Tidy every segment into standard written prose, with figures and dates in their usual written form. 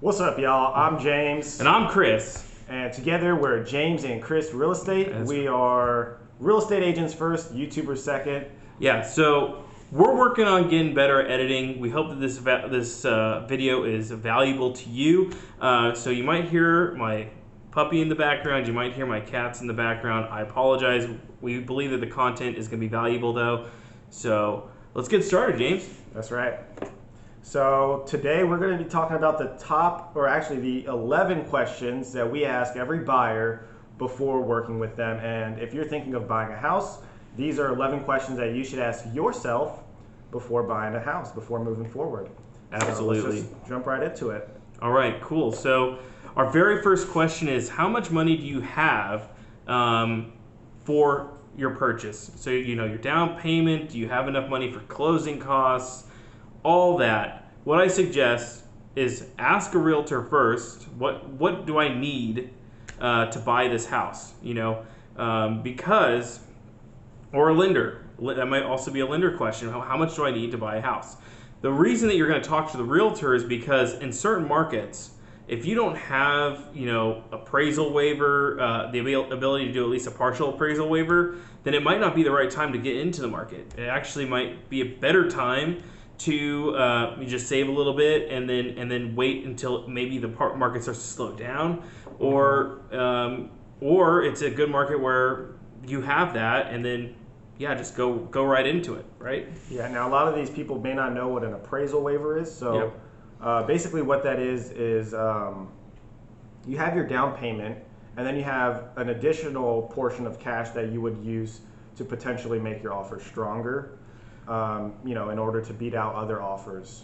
What's up, y'all? I'm James. And I'm Chris. And together we're James and Chris Real Estate. We are real estate agents first, YouTubers second. Yeah, so we're working on getting better at editing. We hope that this video is valuable to you. So you might hear my puppy in the background. You might hear my cats in the background. I apologize. We believe that the content is going to be valuable, though. So let's get started, James. That's right. So today we're going to be talking about the 11 questions that we ask every buyer before working with them. And if you're thinking of buying a house, these are 11 questions that you should ask yourself before buying a house, before moving forward. Absolutely. So let's just jump right into it. All right, cool. So our very first question is, how much money do you have for your purchase? So, your down payment, do you have enough money for closing costs? All that. What I suggest is ask a realtor first, what do I need to buy this house? Because, or a lender. That might also be a lender question. How much do I need to buy a house? The reason that you're going to talk to the realtor is because in certain markets, if you don't have, appraisal waiver, the ability to do at least a partial appraisal waiver, then it might not be the right time to get into the market. It actually might be a better time to just save a little bit and then wait until maybe the market starts to slow down, or it's a good market where you have that, and then just go right into it, right? Yeah. Now a lot of these people may not know what an appraisal waiver is. So basically, what that is you have your down payment, and then you have an additional portion of cash that you would use to potentially make your offer stronger. In order to beat out other offers.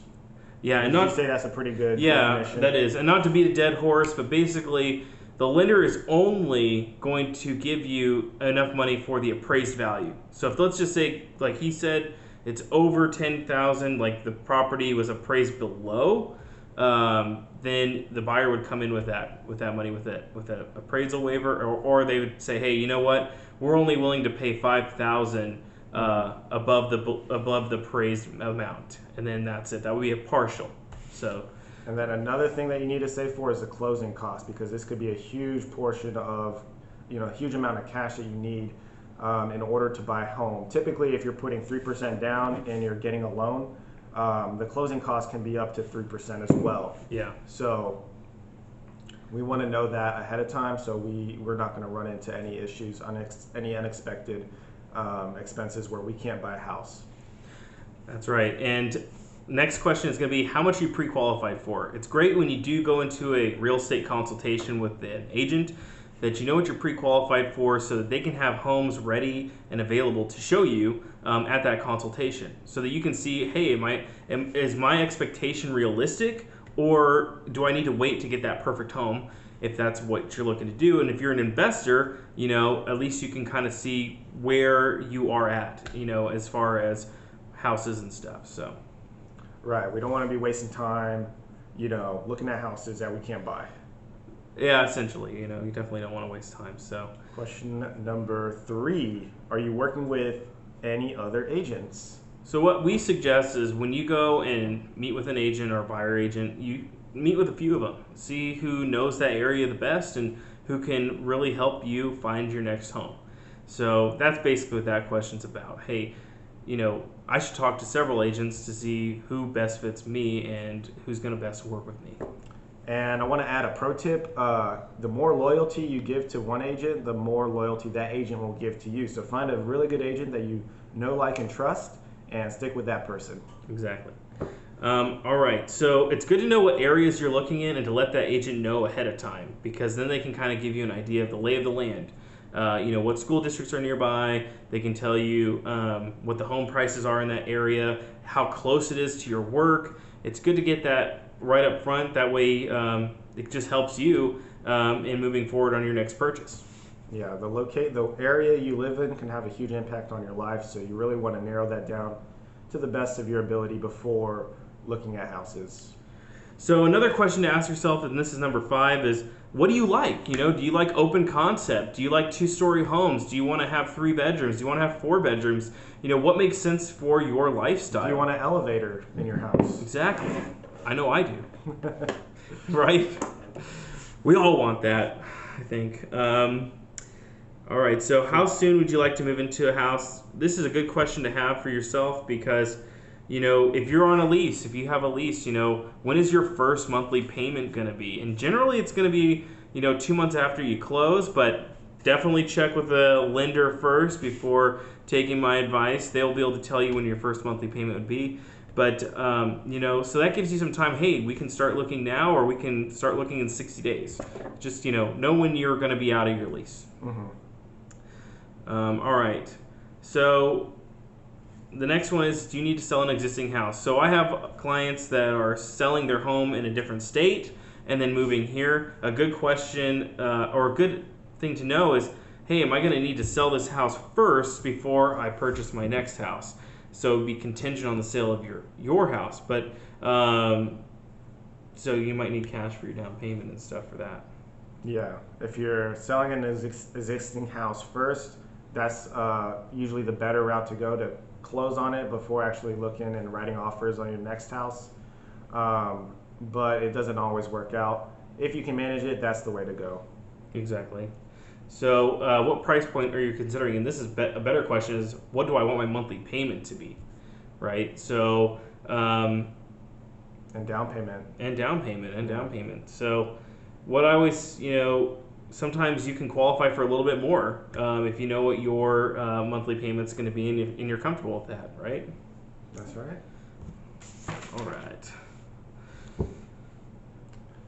Yeah, and you say that's a pretty good definition? That is, and not to beat a dead horse, but basically the lender is only going to give you enough money for the appraised value. So if, let's just say, like he said, it's over $10,000, like the property was appraised below, then the buyer would come in with that money, with an appraisal waiver, or they would say, hey, you know what, we're only willing to pay $5,000 above the appraised amount, and then that's it. That would be a partial. So, and then another thing that you need to save for is the closing cost, because this could be a huge portion of, a huge amount of cash that you need in order to buy a home. Typically, if you're putting 3% down and you're getting a loan, the closing cost can be up to 3% as well. Yeah. So we want to know that ahead of time, so we're not going to run into any issues, any unexpected expenses where we can't buy a house. That's right. And next question is going to be, how much are you pre-qualified for? It's great when you do go into a real estate consultation with an agent that you know what you're pre-qualified for, so that they can have homes ready and available to show you at that consultation, so that you can see, hey, is my expectation realistic, or do I need to wait to get that perfect home, if that's what you're looking to do. And if you're an investor, at least you can kind of see where you are at, as far as houses and stuff. So, right, we don't want to be wasting time, looking at houses that we can't buy. Yeah, essentially, you definitely don't want to waste time. So, question number 3: are you working with any other agents? So what we suggest is, when you go and meet with an agent or a buyer agent, you meet with a few of them, see who knows that area the best and who can really help you find your next home. So that's basically what that question's about. Hey, I should talk to several agents to see who best fits me and who's going to best work with me. And I want to add a pro tip. The more loyalty you give to one agent, the more loyalty that agent will give to you. So find a really good agent that you know, like, and trust, and stick with that person. Exactly. All right, so it's good to know what areas you're looking in and to let that agent know ahead of time, because then they can kind of give you an idea of the lay of the land. What school districts are nearby. They can tell you what the home prices are in that area, how close it is to your work. It's good to get that right up front. That way it just helps you in moving forward on your next purchase. Yeah, the area you live in can have a huge impact on your life, so you really want to narrow that down to the best of your ability before looking at houses. So another question to ask yourself, and this is number 5, is what do you like? Do you like open concept? Do you like 2-story homes? Do you want to have 3 bedrooms? Do you want to have 4 bedrooms? What makes sense for your lifestyle? Do you want an elevator in your house? Exactly. I know I do. Right? We all want that, I think. All right, so how soon would you like to move into a house? This is a good question to have for yourself because, if you're on a lease, if you have a lease, when is your first monthly payment going to be? And generally it's going to be, 2 months after you close, but definitely check with the lender first before taking my advice. They'll be able to tell you when your first monthly payment would be. But, so that gives you some time. Hey, we can start looking now or we can start looking in 60 days. Just, know when you're going to be out of your lease. Mm-hmm. All right. So the next one is, do you need to sell an existing house? So I have clients that are selling their home in a different state and then moving here. A good question or a good thing to know is, hey, am I going to need to sell this house first before I purchase my next house? So it would be contingent on the sale of your house. But so you might need cash for your down payment and stuff for that. Yeah. If you're selling an existing house first, that's usually the better route to go to close on it before actually looking and writing offers on your next house. But it doesn't always work out. If you can manage it, that's the way to go. Exactly. So what price point are you considering? And this is a better question is, what do I want my monthly payment to be? Right? So and down payment. And down payment. So what I always, sometimes you can qualify for a little bit more if you know what your monthly payment's going to be and you're comfortable with that, right? That's right. All right.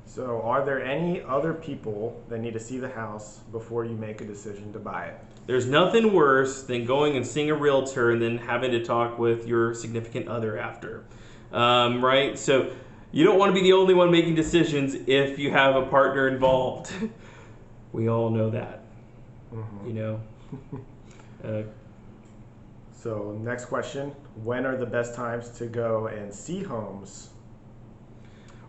So are there any other people that need to see the house before you make a decision to buy it? There's nothing worse than going and seeing a realtor and then having to talk with your significant other after, right? So you don't want to be the only one making decisions if you have a partner involved. We all know that, So next question, when are the best times to go and see homes?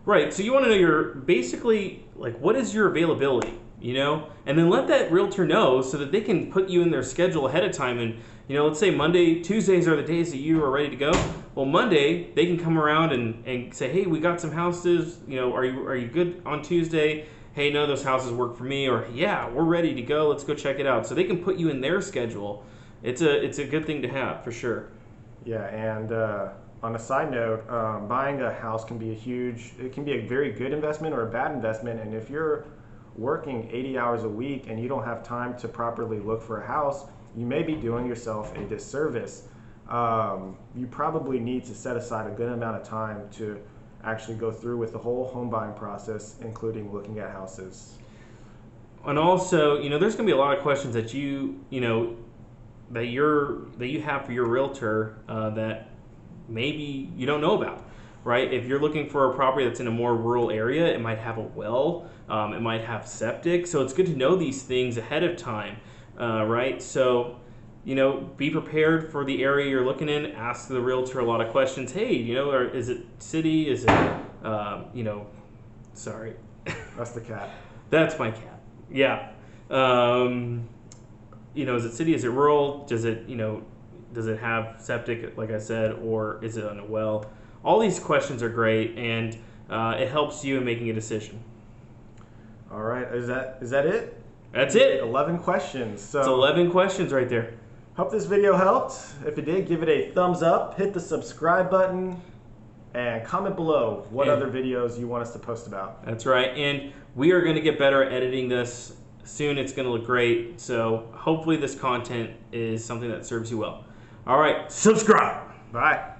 Right, so you want to know basically, what is your availability, And then let that realtor know so that they can put you in their schedule ahead of time. And, let's say Monday, Tuesdays are the days that you are ready to go. Well, Monday, they can come around and say, hey, we got some houses, are you good on Tuesday? Hey, none of those houses work for me. Or, yeah, we're ready to go. Let's go check it out. So they can put you in their schedule. It's a good thing to have, for sure. Yeah, and on a side note, buying a house can be a very good investment or a bad investment. And if you're working 80 hours a week and you don't have time to properly look for a house, you may be doing yourself a disservice. You probably need to set aside a good amount of time to actually go through with the whole home buying process, including looking at houses. And also, there's going to be a lot of questions that you have for your realtor that maybe you don't know about, right? If you're looking for a property that's in a more rural area, it might have a well, it might have septic. So it's good to know these things ahead of time, right? So, be prepared for the area you're looking in. Ask the realtor a lot of questions. Hey, is it city? Is it, sorry. That's the cat. That's my cat. Yeah. Is it city? Is it rural? Does it have septic, like I said, or is it on a well? All these questions are great, and it helps you in making a decision. All right. Is that it? That's it. 11 questions. So it's 11 questions right there. Hope this video helped. If it did, give it a thumbs up, hit the subscribe button, and comment below what other videos you want us to post about. That's right. And we are going to get better at editing this. Soon it's going to look great. So hopefully this content is something that serves you well. All right, subscribe. Bye.